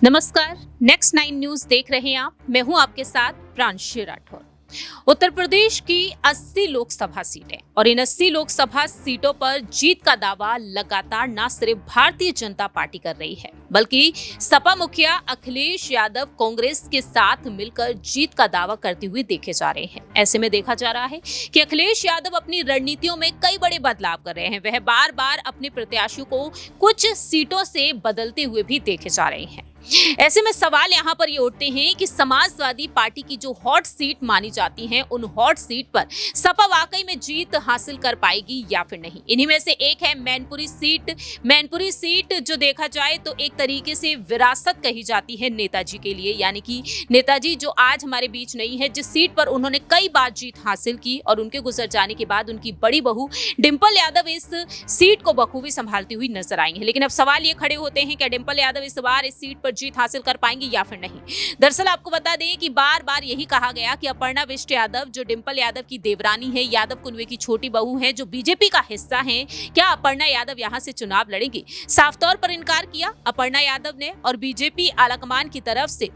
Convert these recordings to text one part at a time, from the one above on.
नमस्कार, next 9 news देख रहे हैं आप। मैं हूं आपके साथ प्रांशी राठौर। उत्तर प्रदेश की 80 लोकसभा सीटें और इन 80 लोकसभा सीटों पर जीत का दावा लगातार न सिर्फ भारतीय जनता पार्टी कर रही है, बल्कि सपा मुखिया अखिलेश यादव कांग्रेस के साथ मिलकर जीत का दावा करते हुए देखे जा रहे हैं। ऐसे में देखा जा रहा है कि अखिलेश यादव अपनी रणनीतियों में कई बड़े बदलाव कर रहे हैं। वह बार बार अपने प्रत्याशियों को कुछ सीटों से बदलते हुए भी देखे जा रहे हैं। ऐसे में सवाल यहाँ पर ये उठते हैं कि समाजवादी पार्टी की जो हॉट सीट मानी जाती हैं, उन हॉट सीट पर सपा वाकई में जीत हासिल कर पाएगी या फिर नहीं। इन्हीं में से एक है मैनपुरी सीट। मैनपुरी सीट जो देखा जाए तो एक तरीके से विरासत कही जाती है नेताजी के लिए, यानी कि नेताजी जो आज हमारे बीच नहीं है, जिस सीट पर उन्होंने कई बार जीत हासिल की और उनके गुजर जाने के बाद उनकी बड़ी बहू डिंपल यादव इस सीट को बखूबी संभालती हुई नजर आई है। लेकिन अब सवाल ये खड़े होते हैं कि डिंपल यादव इस बार इस सीट पर जीत हासिल कर पाएंगी या फिर नहीं। दरअसल आपको बता दें कि बार बार यही कहा गया कि अपर्णा बिष्ट यादव जो डिंपल यादव की देवरानी है, यादव कुनबे की छोटी बहू है, जो बीजेपी का हिस्सा है, क्या अपर्णा यादव यहां से चुनाव लड़ेंगी? साफ तौर पर इनकार किया अपर्णा यादव ने और बीजेपी आलाकमान की तरफ से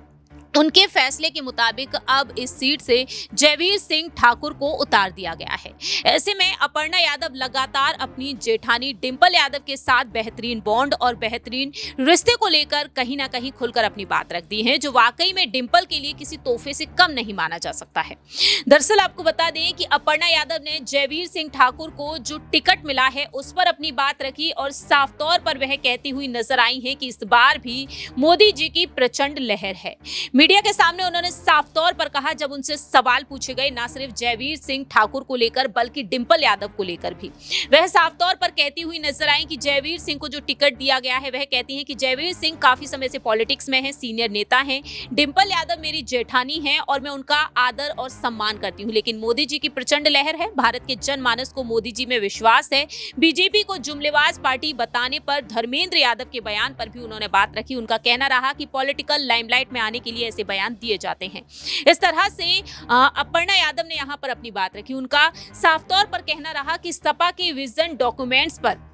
उनके फैसले के मुताबिक अब इस सीट से जयवीर सिंह ठाकुर को उतार दिया गया है। ऐसे में अपर्णा यादव लगातार अपनी जेठानी डिंपल यादव के साथ बेहतरीन बॉन्ड और बेहतरीन रिश्ते को लेकर कहीं ना कहीं खुलकर अपनी बात रख दी है, जो वाकई में डिंपल के लिए किसी तोहफे से कम नहीं माना जा सकता है। दरअसल आपको बता दें कि अपर्णा यादव ने जयवीर सिंह ठाकुर को जो टिकट मिला है उस पर अपनी बात रखी और साफ तौर पर वह कहती हुई नजर आई है कि इस बार भी मोदी जी की प्रचंड लहर है। मीडिया के सामने उन्होंने साफ तौर पर कहा, जब उनसे सवाल पूछे गए ना सिर्फ जयवीर सिंह ठाकुर को लेकर बल्कि डिंपल यादव को लेकर भी, वह साफ तौर पर कहती हुई नजर आई कि जयवीर सिंह को जो टिकट दिया गया है, वह कहती हैं कि जयवीर सिंह काफी समय से पॉलिटिक्स में है, सीनियर नेता हैं, डिंपल यादव मेरी जेठानी हैं और मैं उनका आदर और सम्मान करती हूँ। लेकिन मोदी जी की प्रचंड लहर है, भारत के जनमानस को मोदी जी में विश्वास है। बीजेपी को जुमलेबाज पार्टी बताने पर धर्मेंद्र यादव के बयान पर भी उन्होंने बात रखी। उनका कहना रहा कि पॉलिटिकल लाइमलाइट में आने के लिए ऐसे बयान दिए जाते हैं। इस तरह से अपर्णा यादव ने यहां पर अपनी बात रखी। उनका साफ तौर पर कहना रहा कि सपा के विजन डॉक्यूमेंट्स पर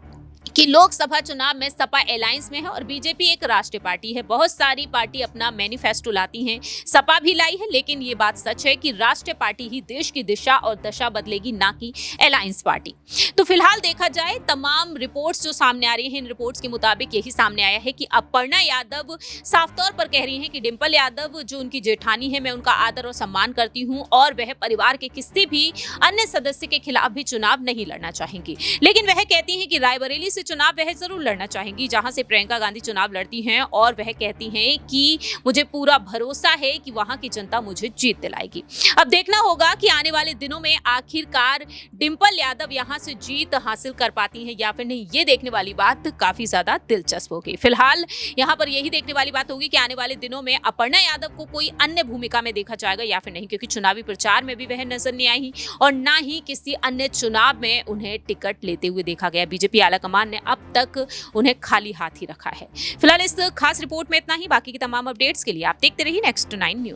कि लोकसभा चुनाव में सपा अलायंस में है और बीजेपी एक राष्ट्रीय पार्टी है। बहुत सारी पार्टी अपना मैनिफेस्टो लाती हैं, सपा भी लाई है, लेकिन ये बात सच है कि राष्ट्रीय पार्टी ही देश की दिशा और दशा बदलेगी, ना कि अलायंस पार्टी। तो फिलहाल देखा जाए तमाम रिपोर्ट्स जो सामने आ रही हैं, इन रिपोर्ट्स के मुताबिक यही सामने आया है कि अपर्णा यादव साफ तौर पर कह रही हैं कि डिंपल यादव जो उनकी जेठानी है, मैं उनका आदर और सम्मान करती हूँ और वह परिवार के किसी भी अन्य सदस्य के खिलाफ भी चुनाव नहीं लड़ना चाहेंगी। लेकिन वह कहती हैं कि रायबरेली से चुनाव वह जरूर लड़ना चाहेंगी, जहां से प्रियंका गांधी चुनाव लड़ती हैं, और वह कहती हैं कि मुझे पूरा भरोसा है कि वहां की जनता मुझे जीत दिलाएगी। अब देखना होगा कि आने वाले दिनों में आखिरकार डिंपल यादव यहां से जीत हासिल कर पाती हैं या फिर नहीं। ये देखने वाली बात काफी ज्यादा दिलचस्प होगी। फिलहाल यहां पर यही देखने वाली बात होगी कि आने वाले दिनों में अपर्णा यादव को कोई अन्य भूमिका में देखा जाएगा या फिर नहीं, क्योंकि चुनावी प्रचार में भी वह नजर नहीं आई और ना ही किसी अन्य चुनाव में उन्हें टिकट लेते हुए देखा गया। बीजेपी आलाकमान ने अब तक उन्हें खाली हाथ ही रखा है। फिलहाल इस खास रिपोर्ट में इतना ही। बाकी की तमाम अपडेट्स के लिए आप देखते रहिए नेक्स्ट 9 न्यूज।